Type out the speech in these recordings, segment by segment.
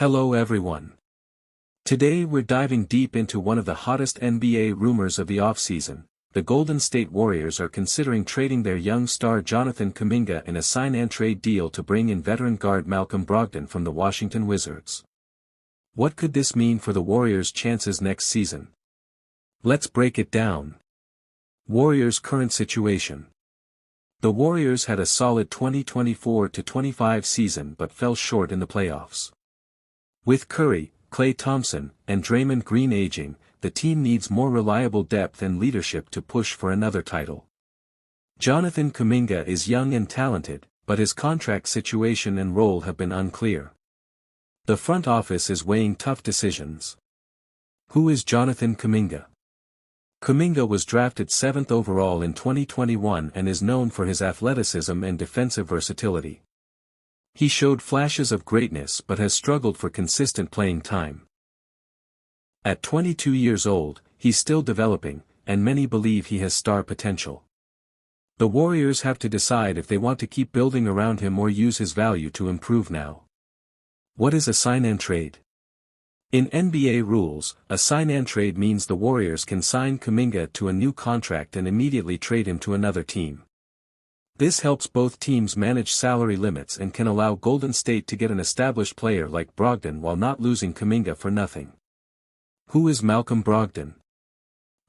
Hello everyone. Today we're diving deep into one of the hottest NBA rumors of the offseason. The Golden State Warriors are considering trading their young star Jonathan Kuminga in a sign-and-trade deal to bring in veteran guard Malcolm Brogdon from the Washington Wizards. What could this mean for the Warriors' chances next season? Let's break it down. Warriors' current situation. The Warriors had a solid 2024-25 season but fell short in the playoffs. With Curry, Klay Thompson, and Draymond Green aging, the team needs more reliable depth and leadership to push for another title. Jonathan Kuminga is young and talented, but his contract situation and role have been unclear. The front office is weighing tough decisions. Who is Jonathan Kuminga? Kuminga was drafted 7th overall in 2021 and is known for his athleticism and defensive versatility. He showed flashes of greatness but has struggled for consistent playing time. At 22 years old, he's still developing, and many believe he has star potential. The Warriors have to decide if they want to keep building around him or use his value to improve now. What is a sign-and-trade? In NBA rules, a sign-and-trade means the Warriors can sign Kuminga to a new contract and immediately trade him to another team. This helps both teams manage salary limits and can allow Golden State to get an established player like Brogdon while not losing Kuminga for nothing. Who is Malcolm Brogdon?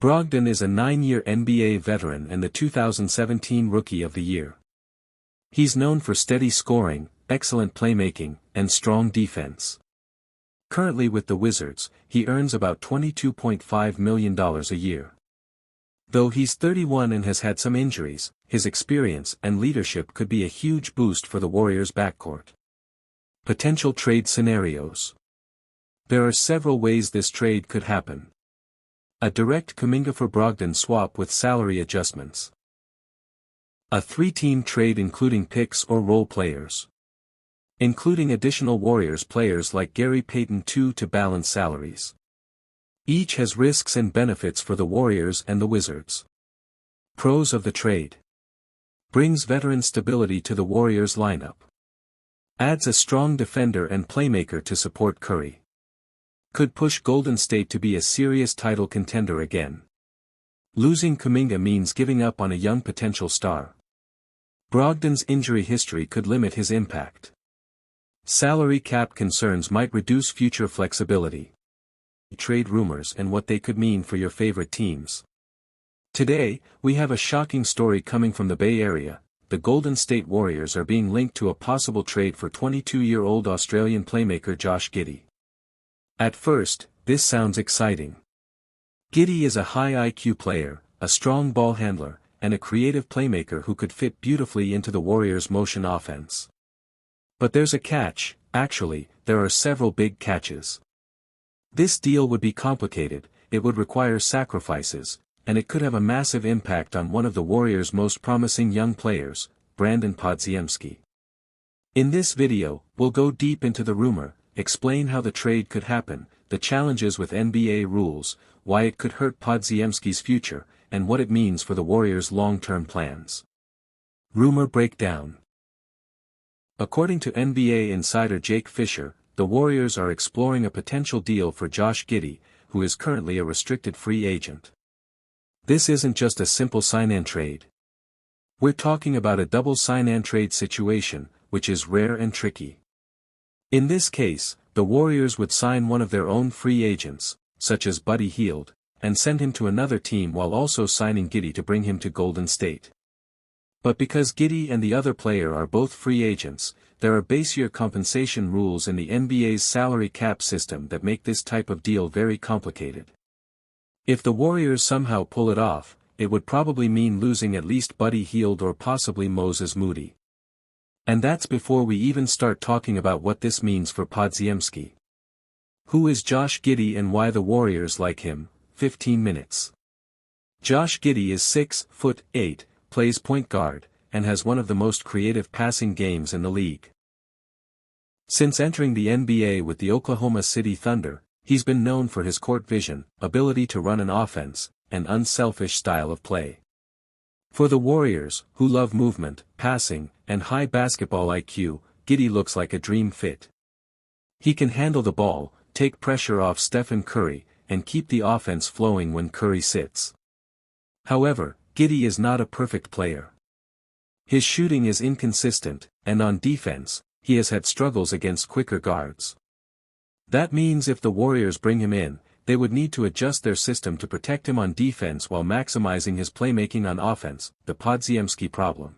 Brogdon is a 9-year NBA veteran and the 2017 Rookie of the Year. He's known for steady scoring, excellent playmaking, and strong defense. Currently with the Wizards, he earns about $22.5 million a year. Though he's 31 and has had some injuries, his experience and leadership could be a huge boost for the Warriors' backcourt. Potential trade scenarios. There are several ways this trade could happen. A direct Kuminga for Brogdon swap with salary adjustments. A 3-team trade including picks or role players. Including additional Warriors players like Gary Payton II to balance salaries. Each has risks and benefits for the Warriors and the Wizards. Pros of the trade. Brings veteran stability to the Warriors lineup. Adds a strong defender and playmaker to support Curry. Could push Golden State to be a serious title contender again. Losing Kuminga means giving up on a young potential star. Brogdon's injury history could limit his impact. Salary cap concerns might reduce future flexibility. Trade rumors and what they could mean for your favorite teams. Today, we have a shocking story coming from the Bay Area. The Golden State Warriors are being linked to a possible trade for 22-year-old Australian playmaker Josh Giddey. At first, this sounds exciting. Giddey is a high IQ player, a strong ball handler, and a creative playmaker who could fit beautifully into the Warriors' motion offense. But there's a catch. Actually, there are several big catches. This deal would be complicated, it would require sacrifices, and it could have a massive impact on one of the Warriors' most promising young players, Podzimski. In this video, we'll go deep into the rumor, explain how the trade could happen, the challenges with NBA rules, why it could hurt Podzimski's future, and what it means for the Warriors' long-term plans. Rumor breakdown. According to NBA insider Jake Fisher, the Warriors are exploring a potential deal for Josh Giddey, who is currently a restricted free agent. This isn't just a simple sign-and-trade. We're talking about a double sign-and-trade situation, which is rare and tricky. In this case, the Warriors would sign one of their own free agents, such as Buddy Hield, and send him to another team while also signing Giddey to bring him to Golden State. But because Giddey and the other player are both free agents, there are base-year compensation rules in the NBA's salary cap system that make this type of deal very complicated. If the Warriors somehow pull it off, it would probably mean losing at least Buddy Hield or possibly Moses Moody. And that's before we even start talking about what this means for Podzimski. Who is Josh Giddey and why the Warriors like him? 15 minutes. Josh Giddey is 6'8", plays point guard, and has one of the most creative passing games in the league. Since entering the NBA with the Oklahoma City Thunder, he's been known for his court vision, ability to run an offense, and unselfish style of play. For the Warriors, who love movement, passing, and high basketball IQ, Giddey looks like a dream fit. He can handle the ball, take pressure off Stephen Curry, and keep the offense flowing when Curry sits. However, Giddey is not a perfect player. His shooting is inconsistent, and on defense, he has had struggles against quicker guards. That means if the Warriors bring him in, they would need to adjust their system to protect him on defense while maximizing his playmaking on offense, the Podzimski problem.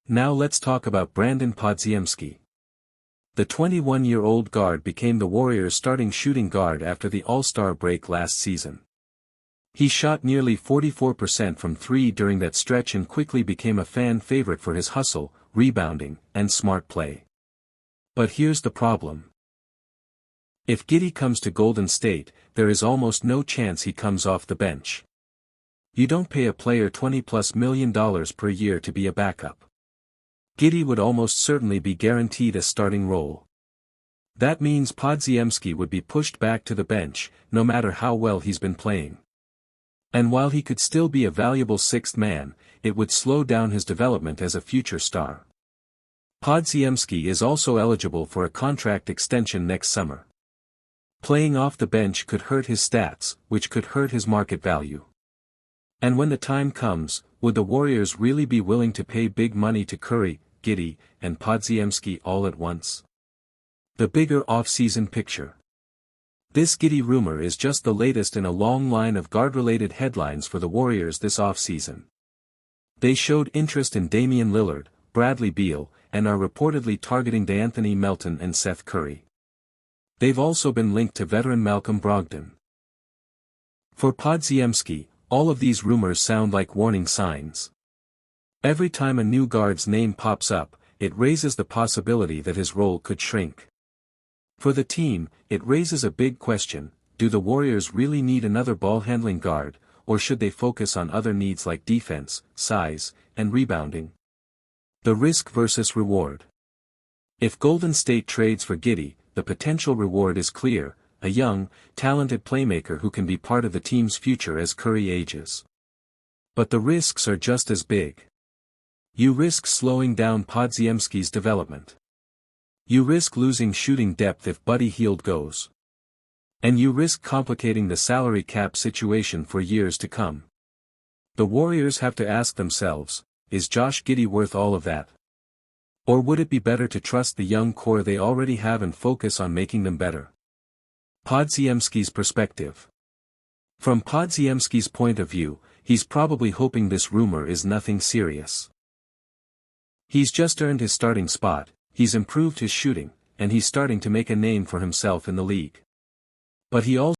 Now let's talk about Brandon Podzimski. The 21-year-old guard became the Warriors' starting shooting guard after the All-Star break last season. He shot nearly 44% from three during that stretch and quickly became a fan favorite for his hustle, rebounding, and smart play. But here's the problem. If Giddey comes to Golden State, there is almost no chance he comes off the bench. You don't pay a player $20+ million per year to be a backup. Giddey would almost certainly be guaranteed a starting role. That means Podzimski would be pushed back to the bench, no matter how well he's been playing. And while he could still be a valuable sixth man, it would slow down his development as a future star. Podzimski is also eligible for a contract extension next summer. Playing off the bench could hurt his stats, which could hurt his market value. And when the time comes, would the Warriors really be willing to pay big money to Curry, Giddey, and Podzimski all at once? The bigger off-season picture. This Giddey rumor is just the latest in a long line of guard-related headlines for the Warriors this offseason. They showed interest in Damian Lillard, Bradley Beal, and are reportedly targeting DeAnthony Melton and Seth Curry. They've also been linked to veteran Malcolm Brogdon. For Podzimski, all of these rumors sound like warning signs. Every time a new guard's name pops up, it raises the possibility that his role could shrink. For the team, it raises a big question: do the Warriors really need another ball-handling guard, or should they focus on other needs like defense, size, and rebounding? The risk versus reward. If Golden State trades for Giddey, the potential reward is clear: a young, talented playmaker who can be part of the team's future as Curry ages. But the risks are just as big. You risk slowing down Podzimski's development. You risk losing shooting depth if Buddy Hield goes. And you risk complicating the salary cap situation for years to come. The Warriors have to ask themselves, is Josh Giddey worth all of that? Or would it be better to trust the young core they already have and focus on making them better? Podzimski's perspective. From Podzimski's point of view, he's probably hoping this rumor is nothing serious. He's just earned his starting spot, he's improved his shooting, and he's starting to make a name for himself in the league. But he also